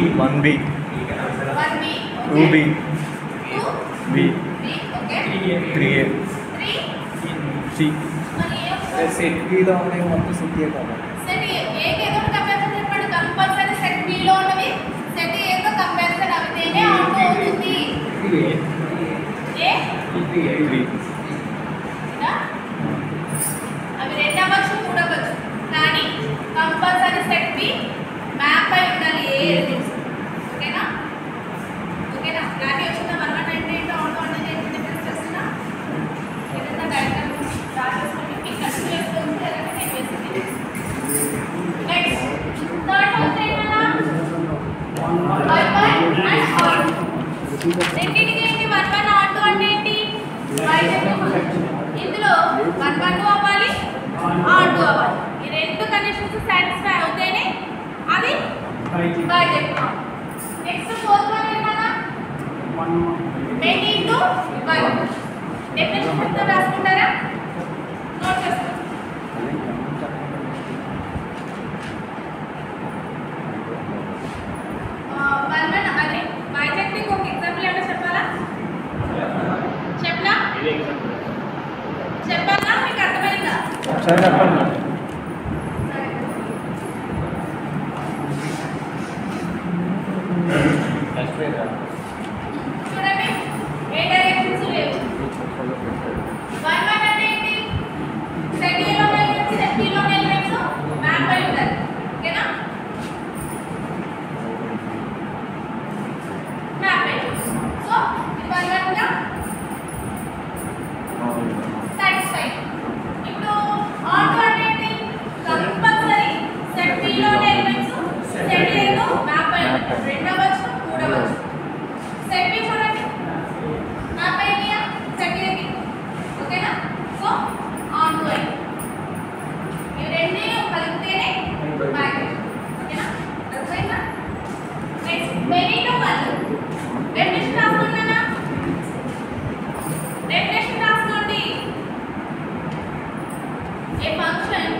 1B 1B 2B 2 B B okay 3A 3 C మరి ఏ set బీలో ఉన్నాయి మొత్తం సిటీ కాబట్టి సెట్ ఏ ఏదో కంపారిజన్ చెప్పండి కంపల్సరీ సెట్ బి లో ఉన్నవి సెట్ ఏ తో కంపారిజన్ అవుతేనే ఆటో అవుతుంది ఏ 3 అవి రెండు అవ్వచ్చు మూడు అవ్వచ్చు కానీ కంపల్సరీ సెట్ బి మ్యాప్ అయి ఉండాలి ఏ ఎలిమెంట్స్ ఓకేనా ఓకేనా క్లారిటీ వచ్చిందా వన్ అంటే ఏంటో ఆటో అంటే ఏంటి డిఫరెన్స్ చేస్తున్నా ఏదైనా డయాగ్రామ్ డ్రా చేసుకొని మీకు కష్టం చేస్తుంది అలాగే నేను వేసింది నెక్స్ట్ థర్డ్ వన్ ఏంటన్నా 1 అండ్ ఆర్ రెండింటికి ఏంటి 1 1 ఆర్ 2 అంటే ఏంటి ఇందులో 1 1 అవ్వాలి ఆర్ 2 అవ్వాలి ఈ రెండు కండిషన్స్ సాటిస్ఫై అవుతేనే అది బైజెక్ట్ నెక్స్ట్ ఫోర్త్ వన్ ఏంటన్నా మెనీ ఇంటూ 1 డెఫినిషన్ మొత్తం రాసుకుంటారా నోట్ చేసుకోండి అదే బైజెక్టింగ్ ఒక ఎగ్జాంపుల్ ఏమైనా చెప్పాలా చెప్పనా చెప్పాలా మీకు అర్థమైందా ఒకసారి చెప్పండి చూడండి ఏ డైరెక్షన్స్ లేవు 1 1 అంటే ఏంటి సెట్ ఏ లో ఎలిమెంట్స్ సెట్ బి లో ఎలిమెంట్స్ మ్యాప్ అయి ఉండాలి ఓకేనా మ్యాప్ అయి సో ఇది 1 1 గా సాటిస్ఫై ఇప్పుడు ఆర్ 2 అంటే ఏంటి కంపల్సరీ సెట్ బి లో ఎలిమెంట్స్ సెట్ ఏ లో మ్యాప్ అయి ఉండాలి రెండవచ్చు మూడవచ్చు సెట్ బి చూడండి మ్యాప్ అయ్యిందా సెట్ ఏకి ఓకేనా సో ఆన్ టు అయ్యి ఇవి రెండే కలిపితేనే బ్యాక్ ఓకేనా అర్థమైందా next many to one definition రాసుకున్నానా డెఫినిషన్ రాసుకోండి ఏ ఫంక్షన్